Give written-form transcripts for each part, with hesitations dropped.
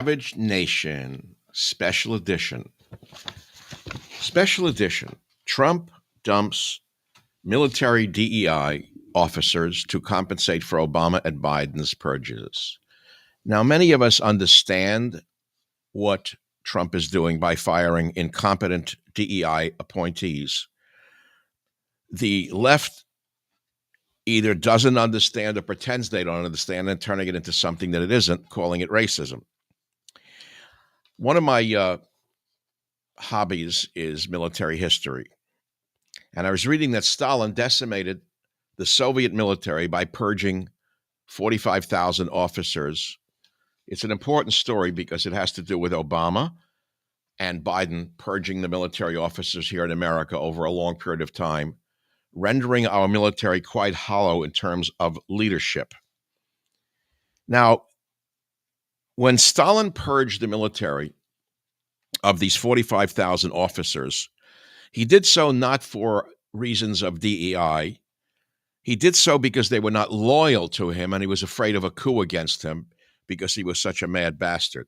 Savage Nation, special edition. Special edition. Trump dumps military DEI officers to compensate for Obama and Biden's purges. Now, many of us understand what Trump is doing by firing incompetent DEI appointees. The left either doesn't understand or pretends they don't understand and turning it into something that it isn't, calling it racism. One of my hobbies is military history. And I was reading that Stalin decimated the Soviet military by purging 45,000 officers. It's an important story because it has to do with Obama and Biden purging the military officers here in America over a long period of time, rendering our military quite hollow in terms of leadership. Now, when Stalin purged the military of these 45,000 officers, he did so not for reasons of DEI. He did so because they were not loyal to him, and he was afraid of a coup against him because he was such a mad bastard.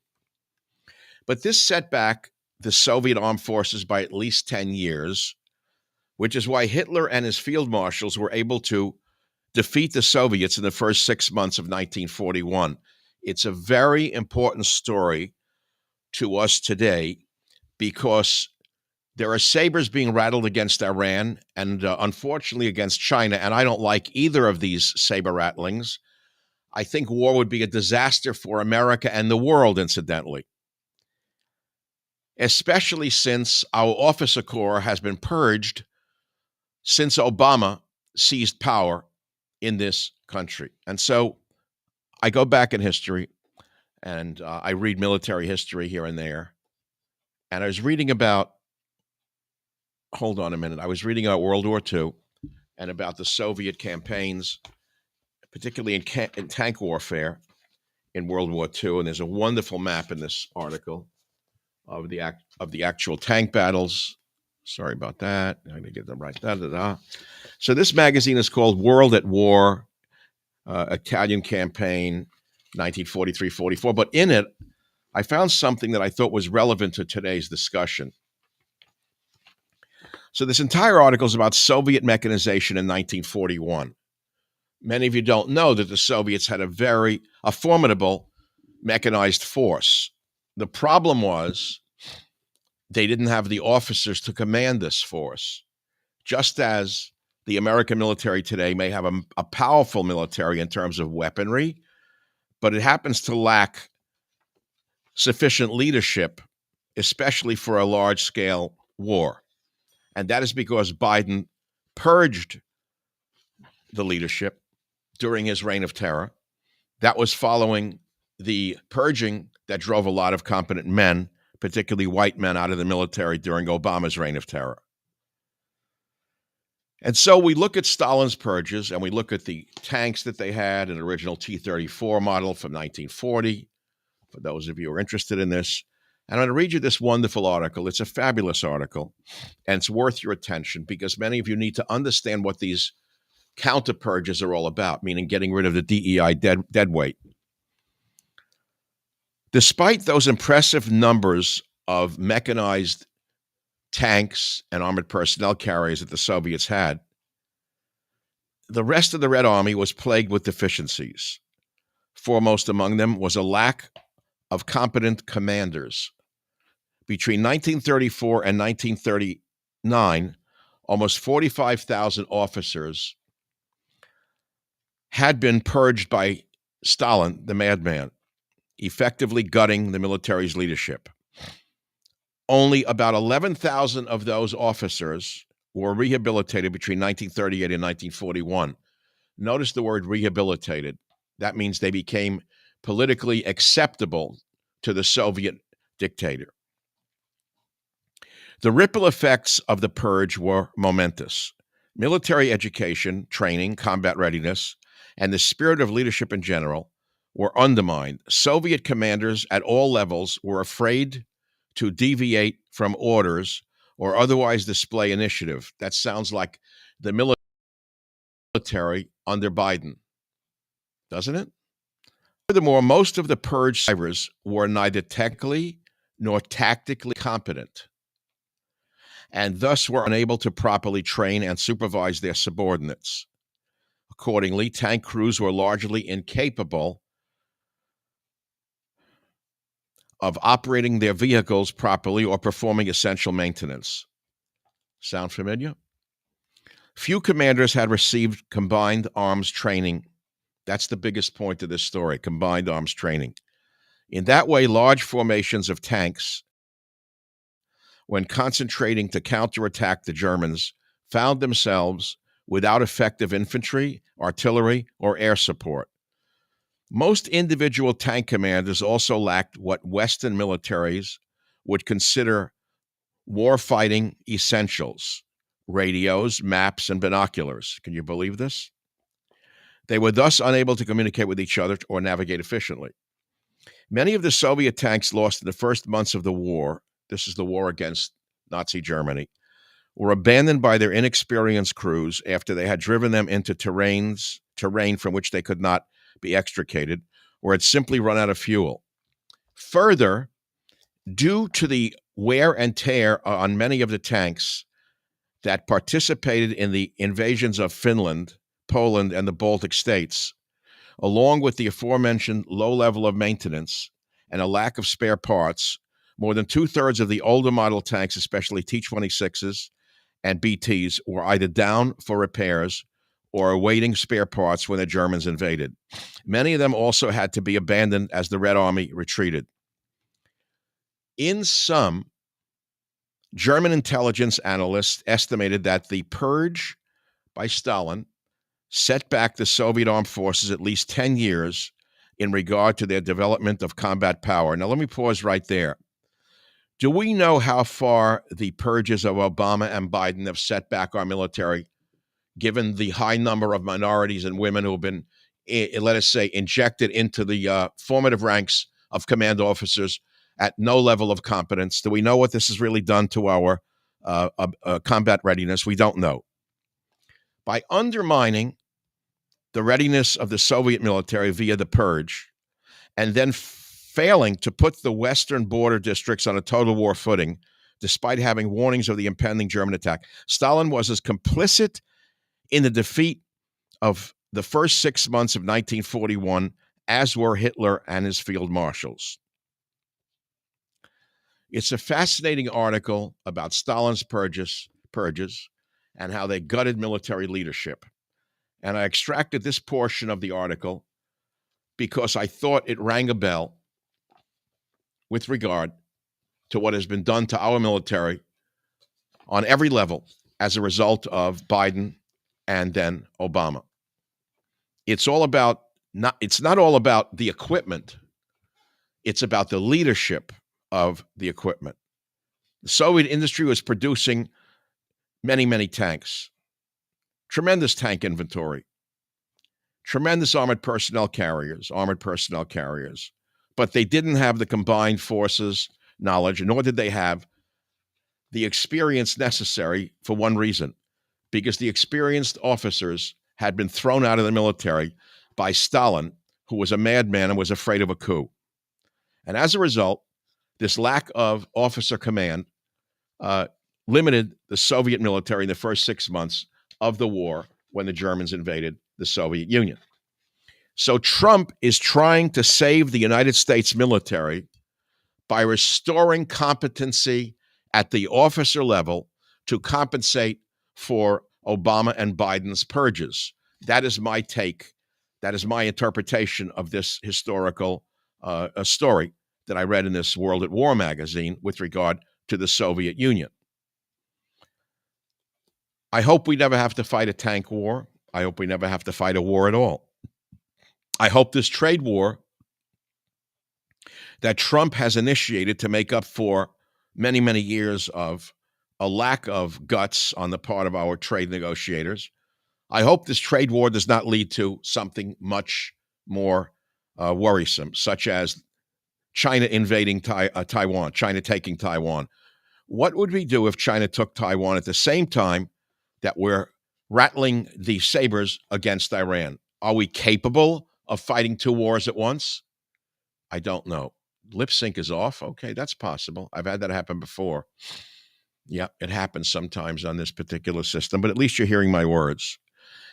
But this set back the Soviet armed forces by at least 10 years, which is why Hitler and his field marshals were able to defeat the Soviets in the first 6 months of 1941. It's a very important story to us today because there are sabers being rattled against Iran and unfortunately against China, and I don't like either of these saber rattlings. I think war would be a disaster for America and the world, incidentally, especially since our officer corps has been purged since Obama seized power in this country. And so I go back in history and I read military history here and there. And I was reading about, hold on a minute, I was reading about World War II and about the Soviet campaigns, particularly in tank warfare in World War II. And there's a wonderful map in this article of the actual tank battles. Sorry about that. I'm going to get them right. So this magazine is called World at War, Italian Campaign, 1943-44. But in it, I found something that I thought was relevant to today's discussion. So this entire article is about Soviet mechanization in 1941. Many of you don't know that the Soviets had a formidable mechanized force. The problem was they didn't have the officers to command this force. Just as the American military today may have a powerful military in terms of weaponry, but it happens to lack sufficient leadership, especially for a large-scale war. And that is because Biden purged the leadership during his reign of terror. That was following the purging that drove a lot of competent men, particularly white men, out of the military during Obama's reign of terror. And so we look at Stalin's purges and we look at the tanks that they had, an original T-34 model from 1940, for those of you who are interested in this. And I'm going to read you this wonderful article. It's a fabulous article, and it's worth your attention because many of you need to understand what these counter purges are all about, meaning getting rid of the DEI deadweight. Despite those impressive numbers of mechanized tanks and armored personnel carriers that the Soviets had, the rest of the Red Army was plagued with deficiencies. Foremost among them was a lack of competent commanders. Between 1934 and 1939, almost 45,000 officers had been purged by Stalin, the madman, effectively gutting the military's leadership. Only about 11,000 of those officers were rehabilitated between 1938 and 1941. Notice the word rehabilitated. That means they became politically acceptable to the Soviet dictator. The ripple effects of the purge were momentous. Military education, training, combat readiness, and the spirit of leadership in general were undermined. Soviet commanders at all levels were afraid to deviate from orders or otherwise display initiative. That sounds like the military under Biden, doesn't it? Furthermore, most of the purge survivors were neither technically nor tactically competent, and thus were unable to properly train and supervise their subordinates. Accordingly, tank crews were largely incapable of operating their vehicles properly or performing essential maintenance. Sound familiar? Few commanders had received combined arms training. That's the biggest point of this story, combined arms training. In that way, large formations of tanks, when concentrating to counterattack the Germans, found themselves without effective infantry, artillery, or air support. Most individual tank commanders also lacked what Western militaries would consider warfighting essentials: radios, maps, and binoculars. Can you believe this? They were thus unable to communicate with each other or navigate efficiently. Many of the Soviet tanks lost in the first months of the war, this is the war against Nazi Germany, were abandoned by their inexperienced crews after they had driven them into terrain from which they could not be extricated, or had simply run out of fuel. Further, due to the wear and tear on many of the tanks that participated in the invasions of Finland, Poland, and the Baltic states, along with the aforementioned low level of maintenance and a lack of spare parts, more than two-thirds of the older model tanks, especially T-26s and BTs, were either down for repairs or awaiting spare parts when the Germans invaded. Many of them also had to be abandoned as the Red Army retreated. In sum, German intelligence analysts estimated that the purge by Stalin set back the Soviet armed forces at least 10 years in regard to their development of combat power. Now, let me pause right there. Do we know how far the purges of Obama and Biden have set back our military, given the high number of minorities and women who have been, let us say, injected into the formative ranks of command officers at no level of competence? Do we know what this has really done to our combat readiness? We don't know. By undermining the readiness of the Soviet military via the purge, and then failing to put the Western border districts on a total war footing, despite having warnings of the impending German attack, Stalin was as complicit in the defeat of the first 6 months of 1941 as were Hitler and his field marshals. It's a fascinating article about Stalin's purges and how they gutted military leadership. And I extracted this portion of the article because I thought it rang a bell with regard to what has been done to our military on every level as a result of Biden and then Obama. It's not all about the equipment. It's about the leadership of the equipment. The Soviet industry was producing many, many tanks, tremendous tank inventory, tremendous armored personnel carriers, but they didn't have the combined forces knowledge, nor did they have the experience necessary for one reason, because the experienced officers had been thrown out of the military by Stalin, who was a madman and was afraid of a coup. And as a result, this lack of officer command limited the Soviet military in the first 6 months of the war when the Germans invaded the Soviet Union. So Trump is trying to save the United States military by restoring competency at the officer level to compensate for Obama and Biden's purges. That is my take. That is my interpretation of this historical story that I read in this World at War magazine with regard to the Soviet Union. I hope we never have to fight a tank war. I hope we never have to fight a war at all. I hope this trade war that Trump has initiated to make up for many, many years of a lack of guts on the part of our trade negotiators, I hope this trade war does not lead to something much more worrisome, such as China invading Taiwan, China taking Taiwan. What would we do if China took Taiwan at the same time that we're rattling the sabers against Iran? Are we capable of fighting two wars at once? I don't know. Lip sync is off. Okay, that's possible. I've had that happen before. Yeah, it happens sometimes on this particular system, but at least you're hearing my words.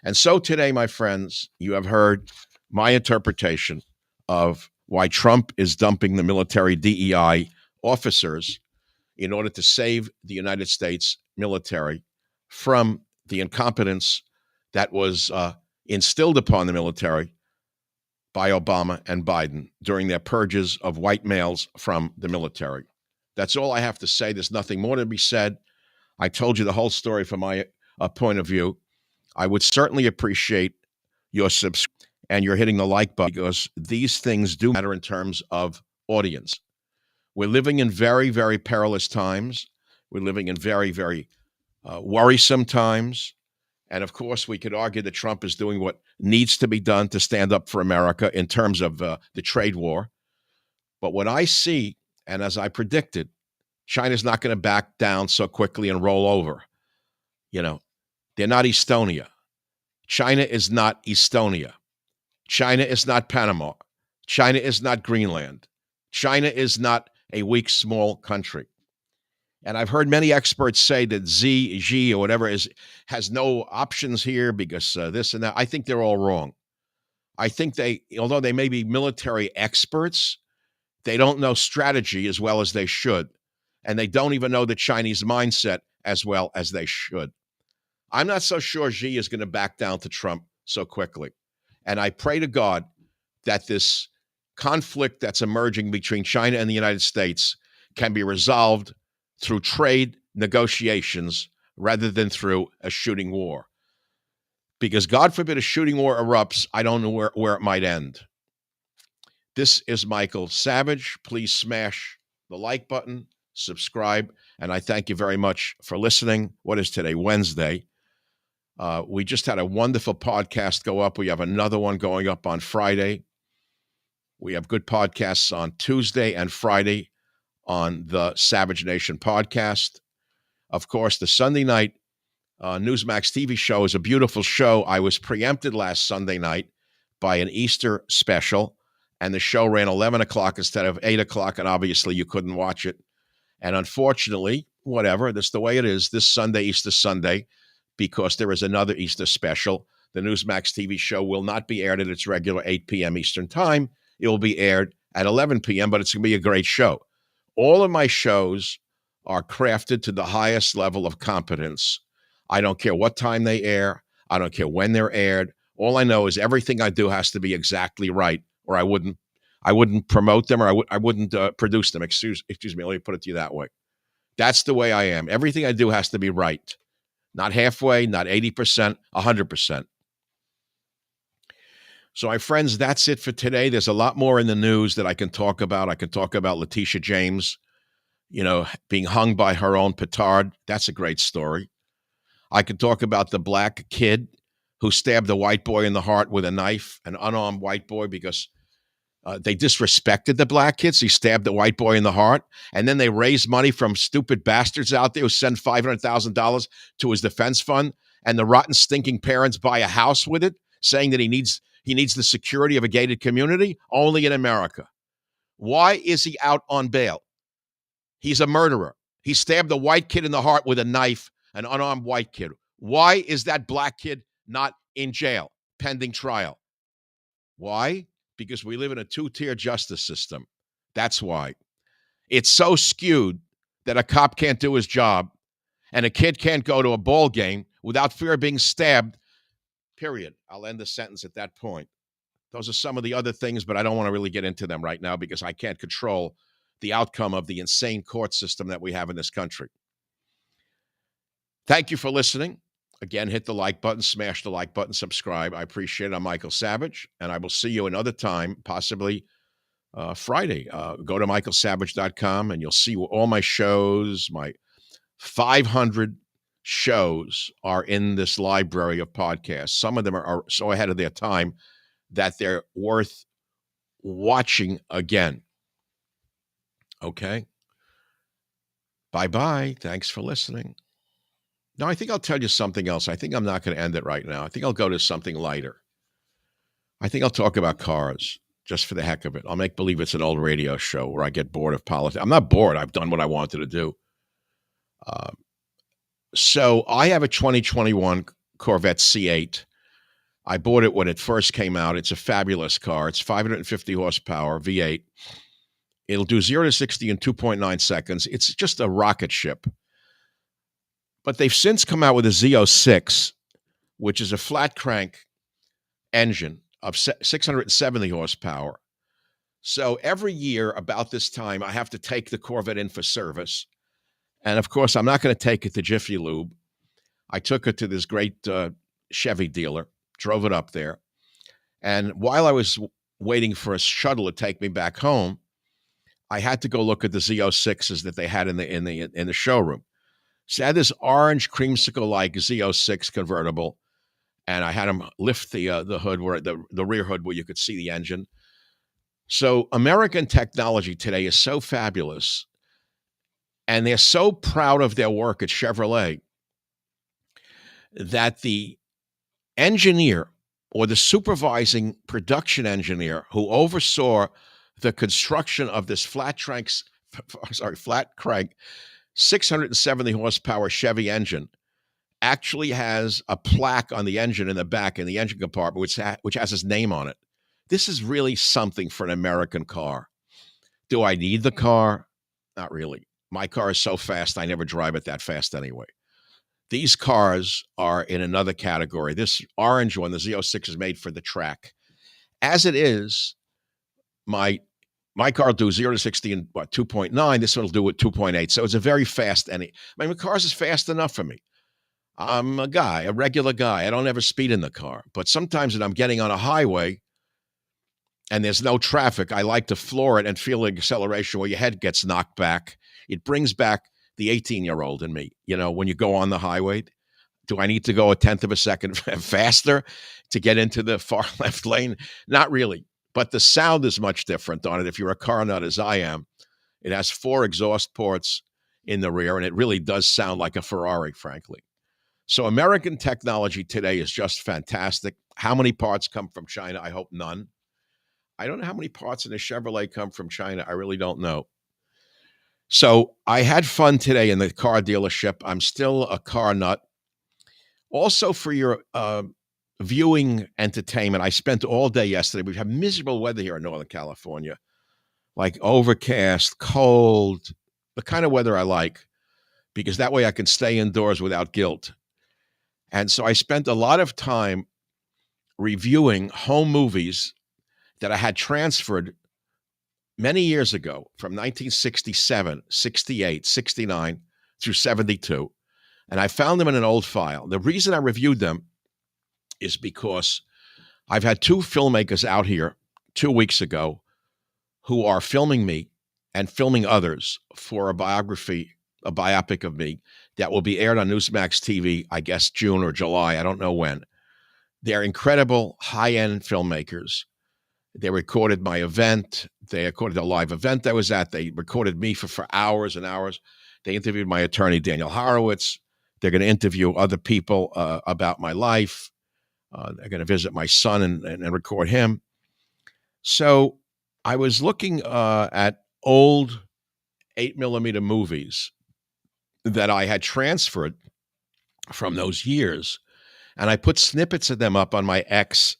And so today, my friends, you have heard my interpretation of why Trump is dumping the military DEI officers in order to save the United States military from the incompetence that was instilled upon the military by Obama and Biden during their purges of white males from the military. That's all I have to say. There's nothing more to be said. I told you the whole story from my point of view. I would certainly appreciate your subscribe and you're hitting the like button because these things do matter in terms of audience. We're living in very, very perilous times. We're living in very, very worrisome times. And of course, we could argue that Trump is doing what needs to be done to stand up for America in terms of the trade war. But what I see, and as I predicted, China's not going to back down so quickly and roll over. You know, they're not Estonia. China is not Estonia. China is not Panama. China is not Greenland. China is not a weak, small country. And I've heard many experts say that Xi or whatever has no options here because this and that. I think they're all wrong. I think although they may be military experts, they don't know strategy as well as they should. And they don't even know the Chinese mindset as well as they should. I'm not so sure Xi is going to back down to Trump so quickly. And I pray to God that this conflict that's emerging between China and the United States can be resolved through trade negotiations rather than through a shooting war. Because God forbid a shooting war erupts, I don't know where it might end. This is Michael Savage. Please smash the like button, subscribe, and I thank you very much for listening. What is today? Wednesday. We just had a wonderful podcast go up. We have another one going up on Friday. We have good podcasts on Tuesday and Friday on the Savage Nation podcast. Of course, the Sunday night Newsmax TV show is a beautiful show. I was preempted last Sunday night by an Easter special, and the show ran 11 o'clock instead of 8 o'clock, and obviously you couldn't watch it. And unfortunately, whatever, that's the way it is this Sunday, Easter Sunday, because there is another Easter special. The Newsmax TV show will not be aired at its regular 8 p.m. Eastern time. It will be aired at 11 p.m., but it's going to be a great show. All of my shows are crafted to the highest level of competence. I don't care what time they air. I don't care when they're aired. All I know is everything I do has to be exactly right, or I wouldn't promote them, or I wouldn't produce them. Excuse me, let me put it to you that way. That's the way I am. Everything I do has to be right. Not halfway, not 80%, 100%. So, my friends, that's it for today. There's a lot more in the news that I can talk about. I can talk about Letitia James, being hung by her own petard. That's a great story. I could talk about the black kid who stabbed a white boy in the heart with a knife, an unarmed white boy, because they disrespected the black kids. He stabbed the white boy in the heart. And then they raised money from stupid bastards out there who send $500,000 to his defense fund. And the rotten, stinking parents buy a house with it, saying that he needs the security of a gated community. Only in America. Why is he out on bail? He's a murderer. He stabbed a white kid in the heart with a knife, an unarmed white kid. Why is that black kid not in jail pending trial? Why? Because we live in a two-tier justice system. That's why. It's so skewed that a cop can't do his job and a kid can't go to a ball game without fear of being stabbed, period. I'll end the sentence at that point. Those are some of the other things, but I don't want to really get into them right now because I can't control the outcome of the insane court system that we have in this country. Thank you for listening. Again, hit the like button, smash the like button, subscribe. I appreciate it. I'm Michael Savage, and I will see you another time, possibly Friday. Go to michaelsavage.com, and you'll see all my shows. My 500 shows are in this library of podcasts. Some of them are so ahead of their time that they're worth watching again. Okay? Bye-bye. Thanks for listening. No, I think I'll tell you something else. I think I'm not going to end it right now. I think I'll go to something lighter. I think I'll talk about cars just for the heck of it. I'll make believe it's an old radio show where I get bored of politics. I'm not bored. I've done what I wanted to do. Uh, so I have a 2021 Corvette C8. I bought it when it first came out. It's a fabulous car. It's 550 horsepower, V8. It'll do 0 to 60 in 2.9 seconds. It's just a rocket ship. But they've since come out with a Z06, which is a flat crank engine of 670 horsepower. So every year about this time, I have to take the Corvette in for service. And of course, I'm not going to take it to Jiffy Lube. I took it to this great Chevy dealer, drove it up there. And while I was waiting for a shuttle to take me back home, I had to go look at the Z06s that they had in the showroom. So I had this orange creamsicle-like Z06 convertible, and I had them lift the hood, where the rear hood, where you could see the engine. So American technology today is so fabulous, and they're so proud of their work at Chevrolet that the engineer or the supervising production engineer who oversaw the construction of this flat crank 670 horsepower Chevy engine actually has a plaque on the engine in the back in the engine compartment, which has his name on it. This is really something for an American car. Do I need the car? Not really. My car is so fast, I never drive it that fast anyway. These cars are in another category. This orange one, the Z06, is made for the track. As it is, my car will do 0 to 60 in 2.9. This one will do it 2.8. So it's a very fast. My car's is fast enough for me. I'm a regular guy. I don't ever speed in the car. But sometimes when I'm getting on a highway and there's no traffic, I like to floor it and feel the acceleration where your head gets knocked back. It brings back the 18-year-old in me. You know, when you go on the highway, do I need to go a tenth of a second faster to get into the far left lane? Not really. But the sound is much different on it. If you're a car nut, as I am, it has 4 exhaust ports in the rear, and it really does sound like a Ferrari, frankly. So American technology today is just fantastic. How many parts come from China? I hope none. I don't know how many parts in a Chevrolet come from China. I really don't know. So I had fun today in the car dealership. I'm still a car nut. Also, for your viewing entertainment, I spent all day yesterday. We have miserable weather here in Northern California, like overcast, cold, the kind of weather I like, because that way I can stay indoors without guilt. And so I spent a lot of time reviewing home movies that I had transferred many years ago from 1967, 68, 69 through 72. And I found them in an old file. The reason I reviewed them is because I've had 2 filmmakers out here 2 weeks ago who are filming me and filming others for a biopic of me that will be aired on Newsmax TV, I guess June or July. I don't know when. They're incredible high-end filmmakers. They recorded my event. They recorded a live event I was at. They recorded me for hours and hours. They interviewed my attorney, Daniel Horowitz. They're going to interview other people about my life. They're going to visit my son and record him. So I was looking at old 8mm movies that I had transferred from those years, and I put snippets of them up on my X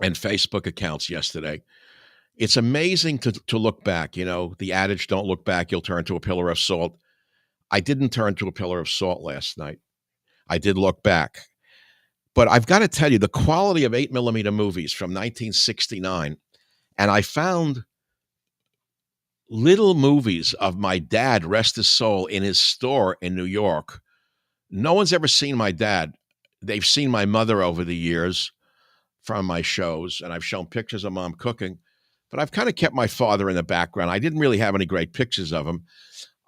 and Facebook accounts yesterday. It's amazing to look back. You know, the adage, don't look back, you'll turn to a pillar of salt. I didn't turn to a pillar of salt last night. I did look back. But I've got to tell you, the quality of 8mm movies from 1969, and I found little movies of my dad, rest his soul, in his store in New York. No one's ever seen my dad. They've seen my mother over the years from my shows, and I've shown pictures of Mom cooking, but I've kind of kept my father in the background. I didn't really have any great pictures of him.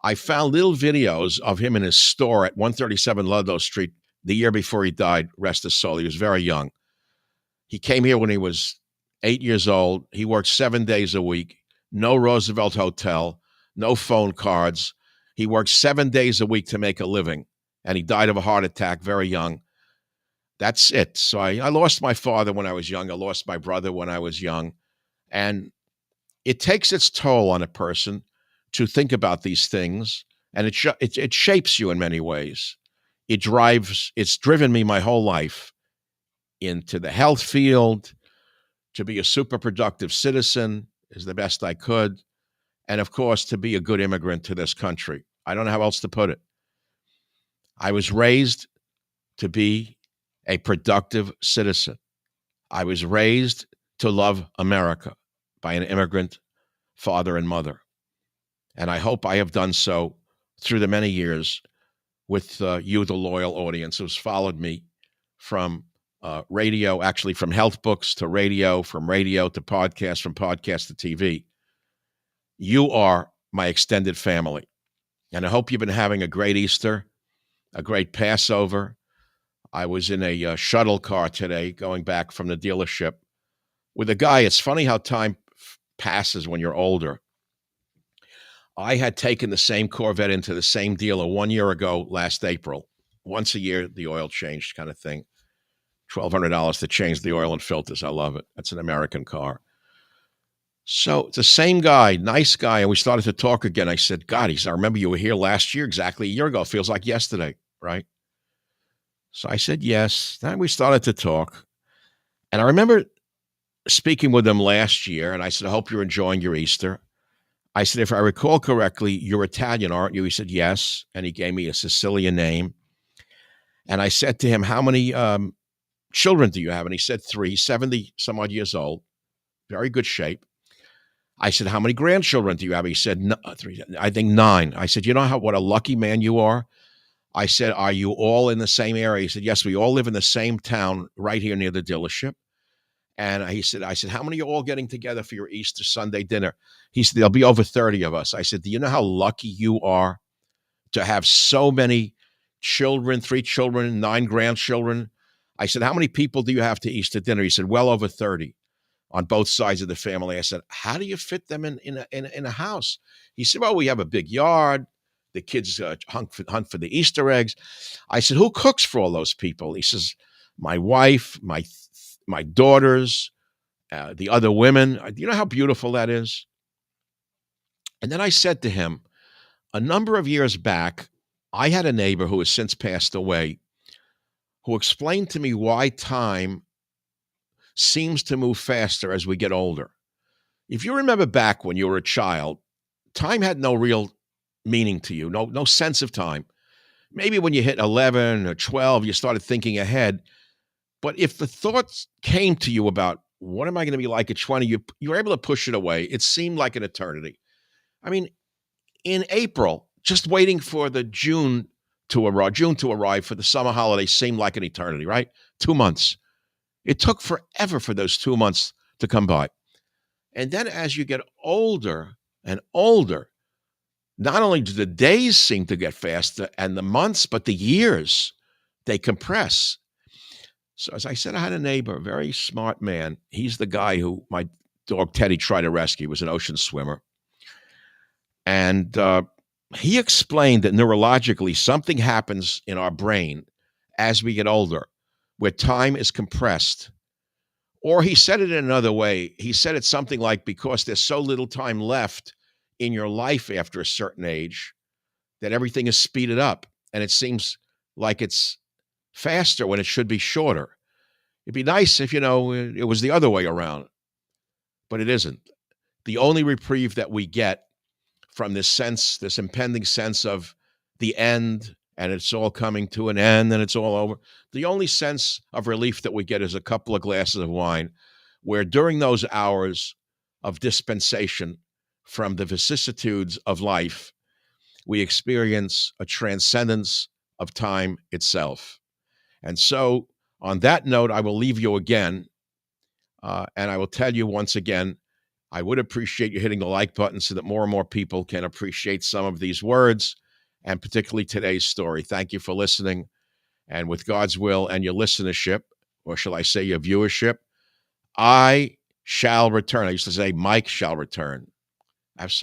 I found little videos of him in his store at 137 Ludlow Street the year before he died, rest his soul. He was very young. He came here when he was 8 years old. He worked 7 days a week, no Roosevelt Hotel, no phone cards. He worked 7 days a week to make a living, and he died of a heart attack very young. That's it. So I lost my father when I was young. I lost my brother when I was young. And it takes its toll on a person to think about these things. And it shapes you in many ways. It's driven me my whole life into the health field, to be a super productive citizen is the best I could. And of course, to be a good immigrant to this country. I don't know how else to put it. I was raised to be a productive citizen. I was raised to love America by an immigrant father and mother. And I hope I have done so through the many years with you, the loyal audience who's followed me from radio, actually from health books to radio, from radio to podcast, from podcast to TV. You are my extended family. And I hope you've been having a great Easter, a great Passover. I was in a shuttle car today going back from the dealership with a guy. It's funny how time passes when you're older. I had taken the same Corvette into the same dealer 1 year ago, last April. Once a year, the oil changed kind of thing. $1,200 to change the oil and filters. I love it. That's an American car. So it's the same guy, nice guy. And we started to talk again. I said, God, I remember you were here last year, exactly a year ago. It feels like yesterday, right? So I said, yes. Then we started to talk. And I remember speaking with him last year. And I said, I hope you're enjoying your Easter. I said, if I recall correctly, you're Italian, aren't you? He said, yes. And he gave me a Sicilian name. And I said to him, how many children do you have? And he said 3, 70 some odd years old, very good shape. I said, how many grandchildren do you have? He said, no, 3, I think 9. I said, you know what a lucky man you are? I said, are you all in the same area? He said, yes, we all live in the same town right here near the dealership. And I said, how many are you all getting together for your Easter Sunday dinner? He said, there'll be over 30 of us. I said, do you know how lucky you are to have so many children, 3 children, 9 grandchildren? I said, how many people do you have to Easter dinner? He said, well over 30 on both sides of the family. I said, how do you fit them in a house? He said, well, we have a big yard. The kids hunt for the Easter eggs. I said, who cooks for all those people? He says, my wife, my daughters, the other women. Do you know how beautiful that is? And then I said to him, a number of years back, I had a neighbor who has since passed away who explained to me why time seems to move faster as we get older. If you remember back when you were a child, time had no real meaning to you, no sense of time. Maybe when you hit 11 or 12, you started thinking ahead. But if the thoughts came to you about what am I going to be like at 20, you were able to push it away. It seemed like an eternity. I mean, in April, just waiting for the June to arrive for the summer holiday seemed like an eternity, right? 2 months. It took forever for those 2 months to come by. And then as you get older and older, not only do the days seem to get faster and the months, but the years, they compress. So as I said, I had a neighbor, a very smart man. He's the guy who my dog Teddy tried to rescue. He was an ocean swimmer. And he explained that neurologically, something happens in our brain as we get older where time is compressed. Or he said it in another way. He said it something like, because there's so little time left in your life after a certain age, that everything is speeded up. And it seems like it's faster when it should be shorter. It'd be nice if, it was the other way around, but it isn't. The only reprieve that we get from this impending sense of the end, and it's all coming to an end and it's all over. The only sense of relief that we get is a couple of glasses of wine, where during those hours of dispensation from the vicissitudes of life, we experience a transcendence of time itself. And so on that note, I will leave you again. And I will tell you once again, I would appreciate you hitting the like button so that more and more people can appreciate some of these words, and particularly today's story. Thank you for listening. And with God's will and your listenership, or shall I say your viewership, I shall return. I used to say Mike shall return. I have some